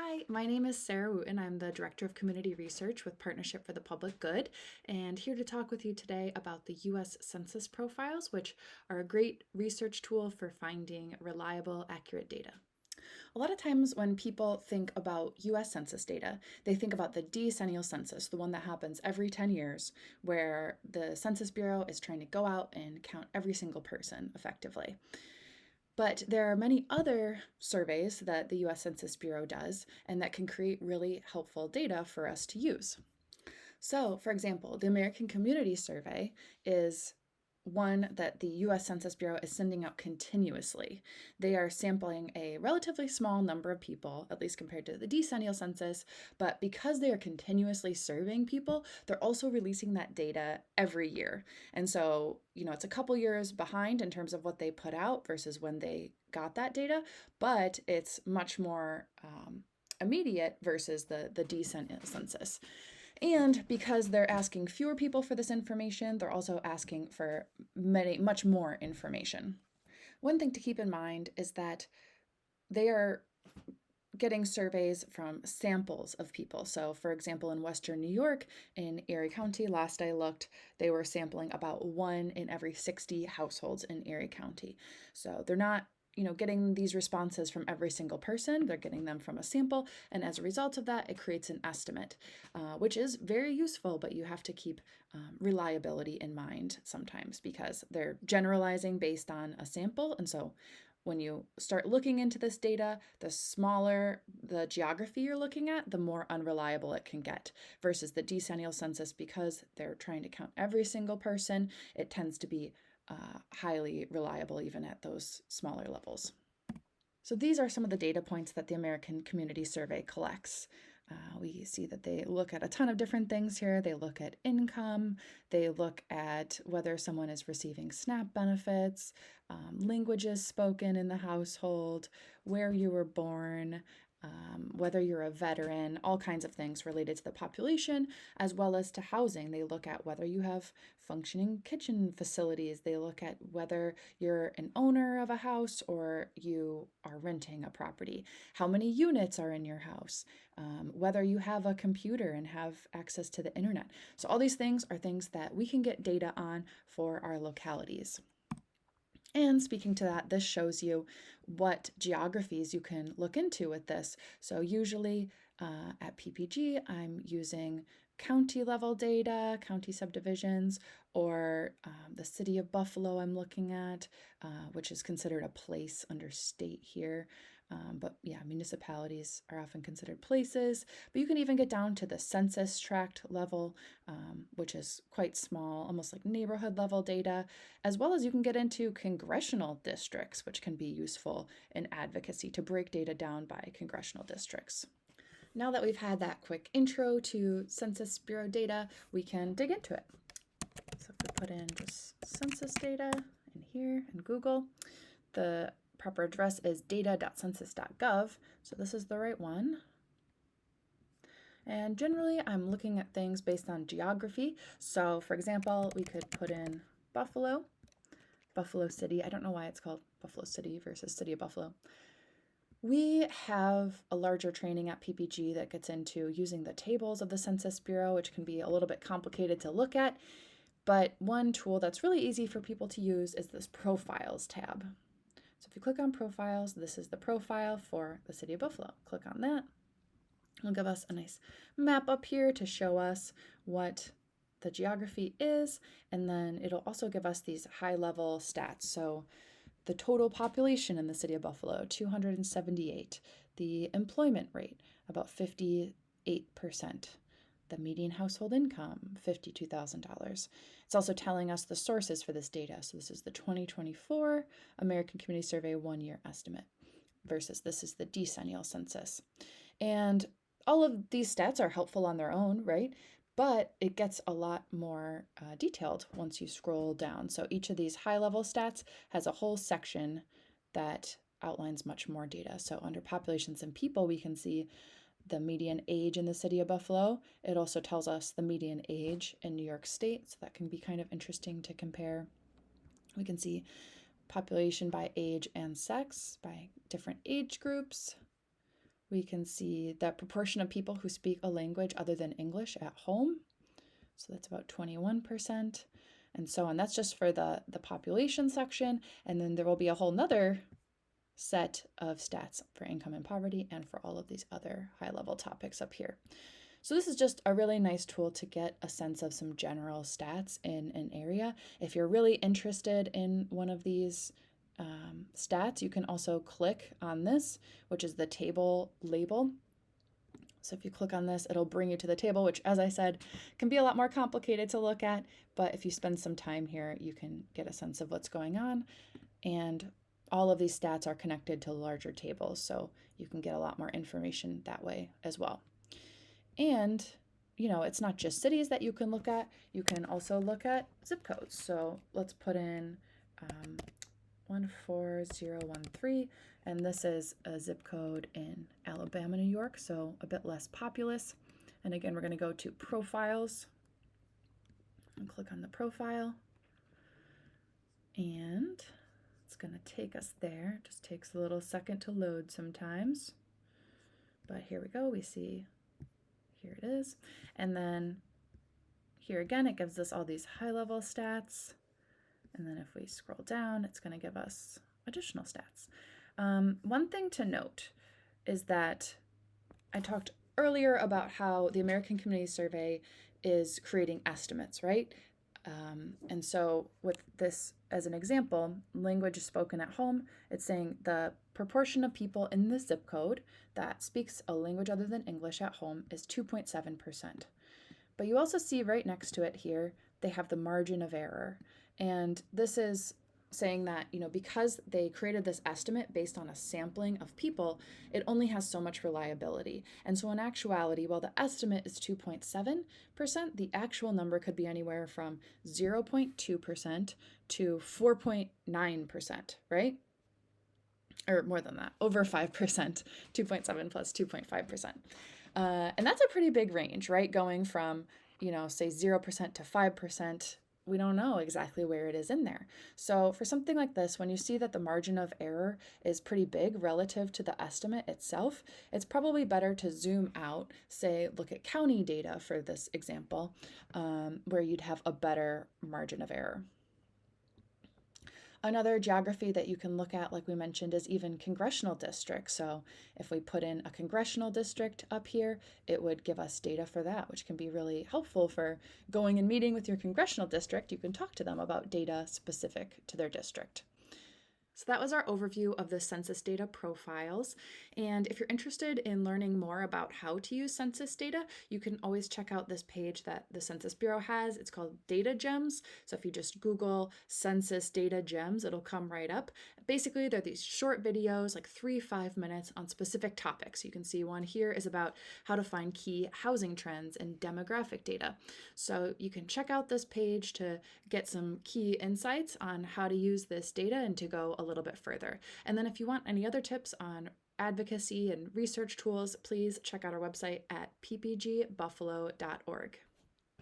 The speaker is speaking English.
Hi, my name is Sarah Wooton. I'm the Director of Community Research with Partnership for the Public Good, and here to talk with you today about the U.S. Census Profiles, which are a great research tool for finding reliable, accurate data. A lot of times when people think about US Census data, they think about the decennial census, the one that happens every 10 years, where the Census Bureau is trying to go out and count every single person effectively. But there are many other surveys that the US Census Bureau does and that can create really helpful data for us to use. So, for example, the American Community Survey is one that the US Census Bureau is sending out continuously. They are sampling a relatively small number of people, at least compared to the decennial census, but because they are continuously surveying people, they're also releasing that data every year. And so, it's a couple years behind in terms of what they put out versus when they got that data, but it's much more immediate versus the decennial census. And because they're asking fewer people for this information, they're also asking for much more information. One thing to keep in mind is that they are getting surveys from samples of people. So, for example, in Western New York, in Erie County, last I looked, they were sampling about 1 in every 60 households in Erie County. So they're not getting these responses from every single person. They're getting them from a sample. And as a result of that, it creates an estimate, which is very useful, but you have to keep reliability in mind sometimes because they're generalizing based on a sample. And so when you start looking into this data, the smaller the geography you're looking at, the more unreliable it can get versus the decennial census because they're trying to count every single person. It tends to be highly reliable even at those smaller levels. So these are some of the data points that the American Community Survey collects. We see that they look at a ton of different things here. They look at income, they look at whether someone is receiving SNAP benefits, languages spoken in the household, where you were born, whether you're a veteran, all kinds of things related to the population, as well as to housing. They look at whether you have functioning kitchen facilities. They look at whether you're an owner of a house or you are renting a property, how many units are in your house, whether you have a computer and have access to the internet. So all these things are things that we can get data on for our localities. And speaking to that, this shows you what geographies you can look into with this. So usually at PPG, I'm using county level data, county subdivisions, or the city of Buffalo I'm looking at, which is considered a place under state here. But yeah, municipalities are often considered places, but you can even get down to the census tract level, which is quite small, almost like neighborhood level data, as well as you can get into congressional districts, which can be useful in advocacy to break data down by congressional districts. Now that we've had that quick intro to Census Bureau data, we can dig into it. So if we put in just census data in here in Google, the proper address is data.census.gov, so this is the right one. And generally, I'm looking at things based on geography. So for example, we could put in Buffalo City. I don't know why it's called Buffalo City versus City of Buffalo. We have a larger training at PPG that gets into using the tables of the Census Bureau, which can be a little bit complicated to look at. But one tool that's really easy for people to use is this Profiles tab. So if you click on Profiles, this is the profile for the City of Buffalo. Click on that. It'll give us a nice map up here to show us what the geography is, and then it'll also give us these high-level stats. So the total population in the City of Buffalo, 278. The employment rate, about 58%. The median household income, $52,000. It's also telling us the sources for this data. So this is the 2024 American Community Survey 1-year estimate versus this is the decennial census. And all of these stats are helpful on their own, right? But it gets a lot more detailed once you scroll down. So each of these high-level stats has a whole section that outlines much more data. So under populations and people, we can see the median age in the City of Buffalo. It also tells us the median age in New York State, so that can be kind of interesting to compare. We can see population by age and sex, by different age groups. We can see the proportion of people who speak a language other than English at home. So that's about 21%, and so on. That's just for the population section. And then there will be a whole nother set of stats for income and poverty and for all of these other high-level topics up here. So this is just a really nice tool to get a sense of some general stats in an area. If you're really interested in one of these stats, you can also click on this, which is the table label. So if you click on this, it'll bring you to the table, which, as I said, can be a lot more complicated to look at. But if you spend some time here, you can get a sense of what's going on. And all of these stats are connected to larger tables, so you can get a lot more information that way as well. And, it's not just cities that you can look at. You can also look at zip codes. So let's put in 14013, and this is a zip code in Alabama, New York, so a bit less populous. And again, we're going to go to Profiles and click on the profile, and it's going to take us there. It just takes a little second to load sometimes, but here we go. We see, here it is. And then here again, it gives us all these high-level stats. And then if we scroll down, it's going to give us additional stats. One thing to note is that I talked earlier about how the American Community Survey is creating estimates, right? And so with this as an example, language spoken at home, it's saying the proportion of people in the zip code that speaks a language other than English at home is 2.7%. But you also see right next to it here, they have the margin of error. And this is saying that, because they created this estimate based on a sampling of people, it only has so much reliability. And so in actuality, while the estimate is 2.7%, the actual number could be anywhere from 0.2% to 4.9%, right? Or more than that, over 5%, 2.7 plus 2.5%. And that's a pretty big range, right? Going from, say 0% to 5%. We don't know exactly where it is in there. So for something like this, when you see that the margin of error is pretty big relative to the estimate itself, it's probably better to zoom out, say, look at county data for this example, where you'd have a better margin of error. Another geography that you can look at, like we mentioned, is even congressional districts. So if we put in a congressional district up here, it would give us data for that, which can be really helpful for going and meeting with your congressional district. You can talk to them about data specific to their district. So that was our overview of the census data profiles. And if you're interested in learning more about how to use census data, you can always check out this page that the Census Bureau has. It's called Data Gems. So if you just Google Census Data Gems, it'll come right up. Basically, they're these short videos, like 3-5 minutes on specific topics. You can see one here is about how to find key housing trends and demographic data. So you can check out this page to get some key insights on how to use this data and to go a little bit further. And then if you want any other tips on advocacy and research tools, please check out our website at ppgbuffalo.org.